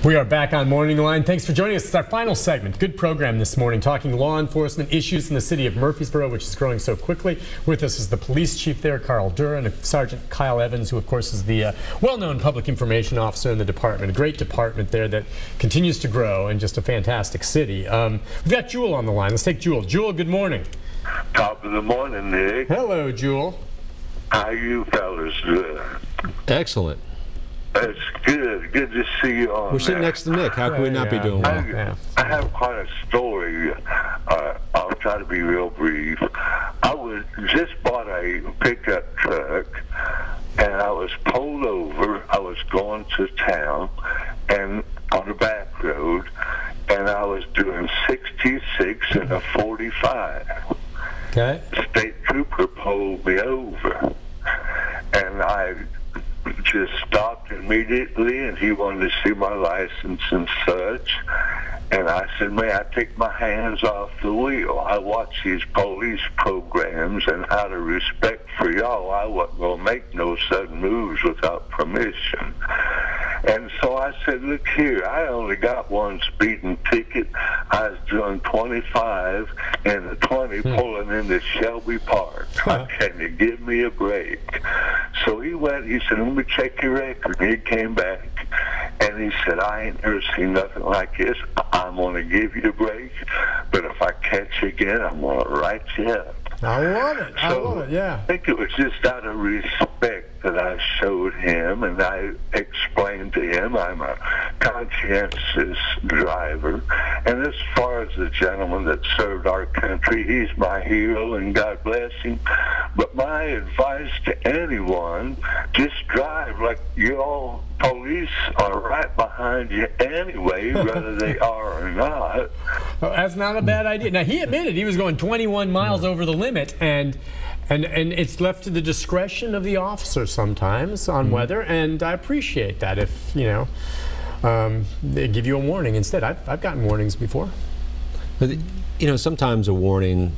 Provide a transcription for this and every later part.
We are back on Morning Line. Thanks for joining us. It's our final segment. Good program this morning, talking law enforcement issues in the city of Murfreesboro, which is growing so quickly. With us is the police chief there, Karl Durr, and Sergeant Kyle Evans, who of course is the well-known public information officer in the department. A great department there that continues to grow, and just a fantastic city. We've got Jewel on the line. Let's take Jewel. Jewel, good morning. Top of the morning, Nick. Hello, Jewel. How you fellas doing? Excellent. That's good. Good to see you on. We're sitting next to Nick. How could we not be doing well? I have quite a story. I'll try to be real brief. I just bought a pickup truck, and I was pulled over. I was going to town, and on the back road, and I was doing 66 and a 45. Okay. The state trooper pulled me over, and I just stopped immediately, and he wanted to see my license and such. And I said, may I take my hands off the wheel? I watch these police programs and how to respect for y'all. I wasn't going to make no sudden moves without permission. And so I said, look here, I only got one speeding ticket. I was doing 25 and a 20 pulling into Shelby Park. Can you give me a break? So he went, he said, let me check your record. And he came back, and he said, I ain't never seen nothing like this. I'm going to give you a break, but if I catch you again, I'm going to write you up. I love it. I love it, yeah. I think it was just out of respect that I showed him, and I explained to him I'm a conscientious driver. And as far as the gentleman that served our country, he's my hero, and God bless him. But my advice to anyone, just drive like you all police are right behind you anyway, whether they are or not. Well, that's not a bad idea. Now, he admitted he was going 21 miles over the limit, and it's left to the discretion of the officer sometimes on whether, and I appreciate that if, you know, they give you a warning instead. I've gotten warnings before. But, you know, sometimes a warning,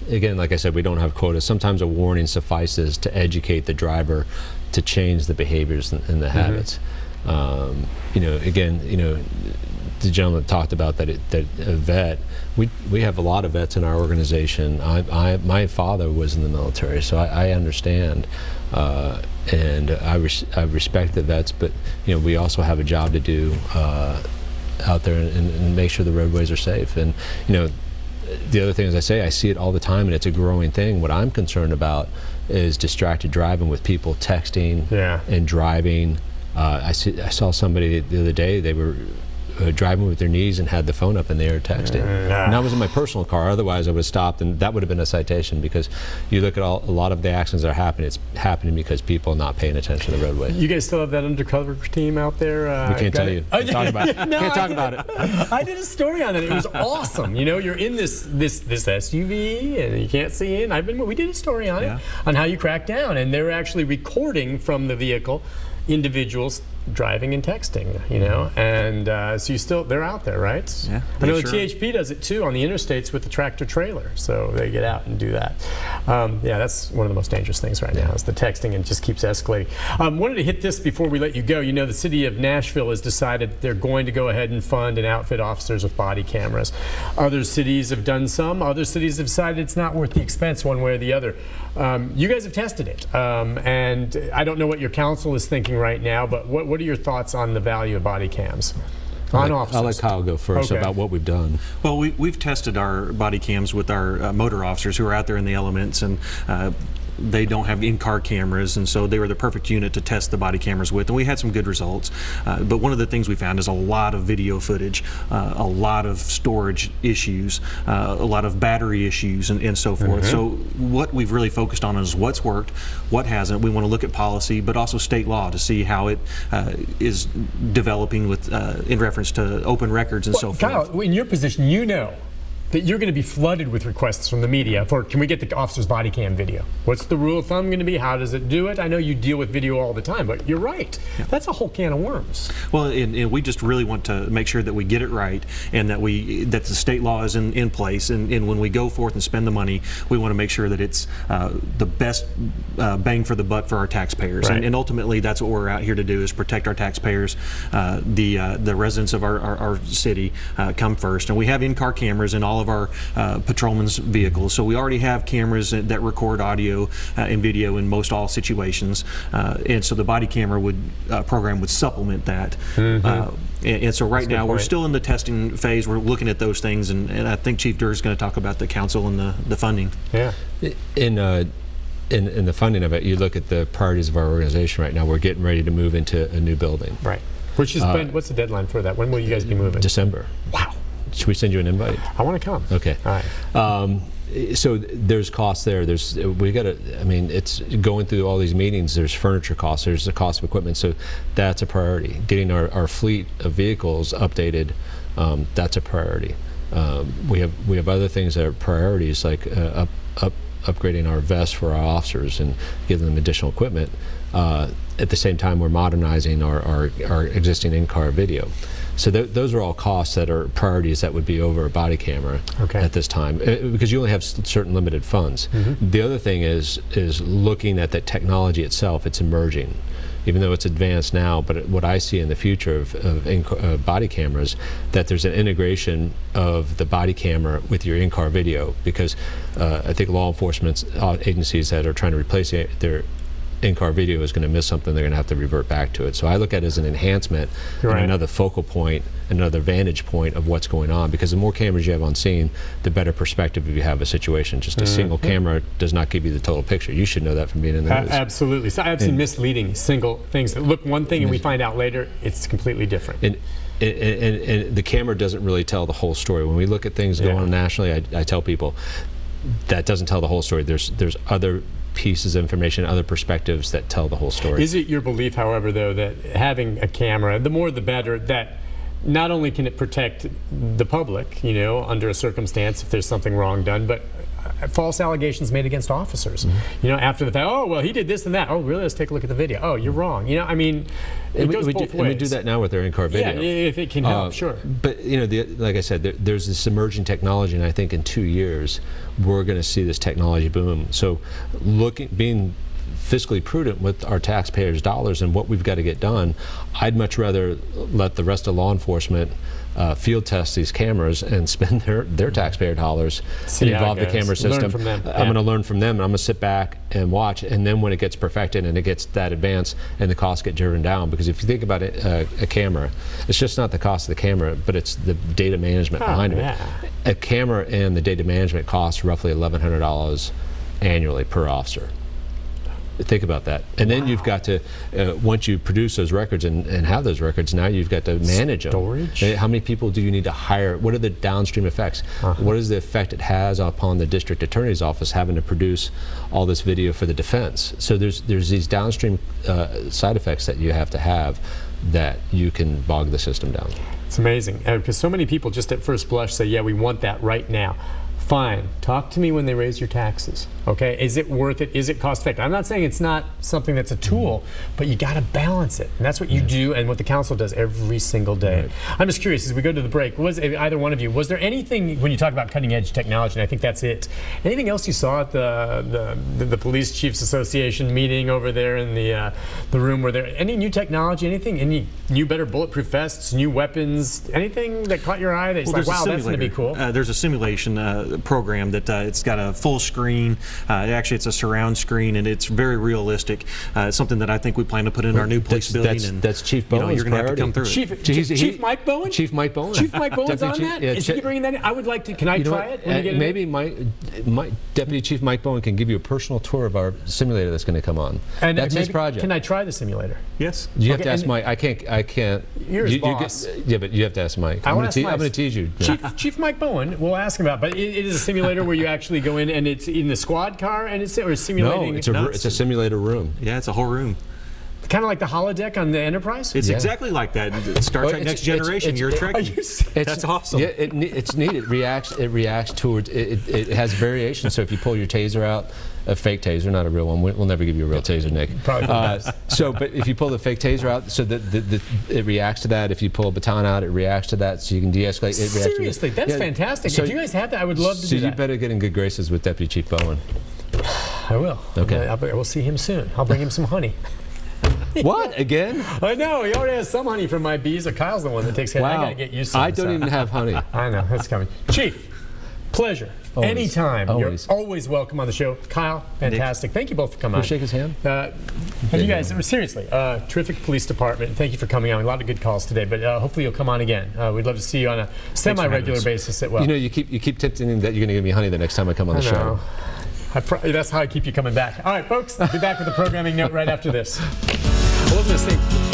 again, like I said, we don't have quotas. Sometimes a warning suffices to educate the driver to change the behaviors and the habits. You know, again, you know, the gentleman talked about that a vet. We have a lot of vets in our organization. My father was in the military, so I understand, and I respect the vets. But you know, we also have a job to do out there and make sure the roadways are safe. And you know, the other thing, as I say, I see it all the time, and it's a growing thing. What I'm concerned about is distracted driving, with people texting and driving. I saw somebody the other day, they were driving with their knees and had the phone up and they were texting. And I was in my personal car, otherwise I would have stopped, and that would have been a citation, because you look at a lot of the accidents that are happening, it's happening because people are not paying attention to the roadway. You guys still have that undercover team out there? We can't tell you. Can't talk about it. No, can't talk about it. I did a story on it. It was awesome. You know, you're in this SUV and you can't see in. We did a story on it, on how you crack down, and they're actually recording from the vehicle individuals driving and texting, you know, and so they're out there, right? Yeah. I know the THP does it too on the interstates with the tractor trailer, so they get out and do that. Yeah, that's one of the most dangerous things right now, is the texting, and it just keeps escalating. Wanted to hit this before we let you go. You know, the city of Nashville has decided they're going to go ahead and fund and outfit officers with body cameras. Other cities have done some. Other cities have decided it's not worth the expense one way or the other. You guys have tested it, and I don't know what your council is thinking right now, but what are your thoughts on the value of body cams on officers? I'll let Kyle go first about what we've done. Well, we've tested our body cams with our motor officers who are out there in the elements, and they don't have in-car cameras, and so they were the perfect unit to test the body cameras with, and we had some good results. But one of the things we found is a lot of video footage, a lot of storage issues, a lot of battery issues, and so forth. So what we've really focused on is what's worked, what hasn't. We want to look at policy, but also state law to see how it is developing with in reference to open records and so forth. Kyle, in your position, you know that you're going to be flooded with requests from the media for, can we get the officer's body cam video? What's the rule of thumb going to be? How does it do it? I know you deal with video all the time, but you're right. Yeah. That's a whole can of worms. Well, and we just really want to make sure that we get it right, and that the state law is in place, and when we go forth and spend the money, we want to make sure that it's the best bang for the buck for our taxpayers. Right. And ultimately, that's what we're out here to do, is protect our taxpayers. The residents of our city come first, and we have in-car cameras in all of our patrolmen's vehicles. So we already have cameras that record audio and video in most all situations, and so the body camera program would supplement that. And so right now we're still in the testing phase. We're looking at those things, and I think Chief Durr is going to talk about the council and the funding. Yeah. In the funding of it, you look at the priorities of our organization right now. We're getting ready to move into a new building. Right. Which is what's the deadline for that? When will you guys be moving? December. Wow. Should we send you an invite? I want to come. Okay. All right. So there's costs there. We got to. I mean, it's going through all these meetings. There's furniture costs. There's the cost of equipment. So that's a priority. Getting our fleet of vehicles updated. That's a priority. We have other things that are priorities, like upgrading our vests for our officers and giving them additional equipment. At the same time, we're modernizing our existing in-car video. So those are all costs that are priorities that would be over a body camera at this time, because you only have certain limited funds. The other thing is looking at the technology itself. It's emerging, even though it's advanced now. But what I see in the future of body cameras, that there's an integration of the body camera with your in-car video, because I think law enforcement agencies that are trying to replace their in-car video is going to miss something. They're going to have to revert back to it. So I look at it as an enhancement and another focal point, another vantage point of what's going on, because the more cameras you have on scene, the better perspective you have of a situation. Just a single camera does not give you the total picture. You should know that from being in the news. Absolutely. So I've seen misleading single things that look one thing and we find out later it's completely different. And the camera doesn't really tell the whole story. When we look at things going on nationally, I tell people that doesn't tell the whole story. There's other pieces of information, other perspectives that tell the whole story. Is it your belief, however, though, that having a camera, the more the better, that not only can it protect the public, you know, under a circumstance if there's something wrong done, but false allegations made against officers, you know, after the fact, oh, well, he did this and that. Oh, really? Let's take a look at the video. Oh, you're wrong. You know, I mean, it goes both ways. And we do that now with our in-car video. Yeah, if it can help, sure. But, you know, like I said, there's this emerging technology, and I think in 2 years, we're going to see this technology boom. So being fiscally prudent with our taxpayers' dollars and what we've got to get done, I'd much rather let the rest of law enforcement field test these cameras and spend their taxpayer dollars and involve the camera system. I'm going to learn from them, and I'm going to sit back and watch, and then when it gets perfected and it gets that advanced and the costs get driven down, because if you think about it, a camera, it's just not the cost of the camera, but it's the data management behind it. A camera and the data management costs roughly $1,100 annually per officer. Think about that. And then you've got to, once you produce those records and have those records, now you've got to manage storage. How many people do you need to hire? What are the downstream effects? What is the effect it has upon the district attorney's office having to produce all this video for the defense? So there's these downstream side effects that you have to have that you can bog the system down. It's amazing, because so many people just at first blush say, yeah, we want that right now. Fine, talk to me when they raise your taxes, okay? Is it worth it? Is it cost effective? I'm not saying it's not something that's a tool, but you gotta balance it. And that's what you do and what the council does every single day. I'm just curious, as we go to the break, either one of you, was there anything, when you talk about cutting edge technology, and I think that's it, anything else you saw at the Police Chiefs Association meeting over there in the room? Were there any new technology, any new better bulletproof vests, new weapons, anything that caught your eye that's like, wow, that's gonna be cool? There's a simulation program that it's got a full screen. Actually, it's a surround screen, and it's very realistic. It's something that I think we plan to put in our new police building. That's Chief Bowen's you're going to have to come through Chief Mike Bowen? Chief Mike Bowen. Chief Mike Bowen's on that? Is he bringing that in? I would like to. Can I try it? Maybe my Deputy Chief Mike Bowen can give you a personal tour of our simulator that's going to come on. And that's his project. Can I try the simulator? Yes. You have to ask Mike. I can't. You're his boss. Yeah, but you have to ask Mike. I'm going to tease you. Chief Mike Bowen, we'll ask him about it. But it is a simulator where you actually go in and it's in the squad car and it's simulating. No, it's a simulator room. Yeah, it's a whole room. Kind of like the holodeck on the Enterprise? It's exactly like that. Star Trek Next Generation, you're a Trekkie. That's awesome. Yeah, it's neat. It reacts towards, it has variations. So if you pull your taser out, a fake taser, not a real one. We'll never give you a real taser, Nick. Probably but if you pull the fake taser out, so that it reacts to that. If you pull a baton out, it reacts to that, so you can de-escalate. Seriously, that's fantastic. So if you guys have that, I would love to do that. So you better get in good graces with Deputy Chief Bowen. I will. Okay. I will see him soon. I'll bring him some honey. What, again? I know, he already has some honey from my bees. Kyle's the one that takes care. Wow. I gotta get used to it. I don't even have honey. I know, that's coming. Chief, pleasure. Always. Anytime. Always. You're always welcome on the show. Kyle, fantastic. Thank you both for coming on. We'll shake his hand. And you guys, seriously, terrific police department. Thank you for coming on. A lot of good calls today, but hopefully you'll come on again. We'd love to see you on a semi-regular basis at well. You know, you keep tipsing that you're going to give me honey the next time I come on the show. That's how I keep you coming back. All right, folks, I'll be back with a programming note right after this. I was going to say...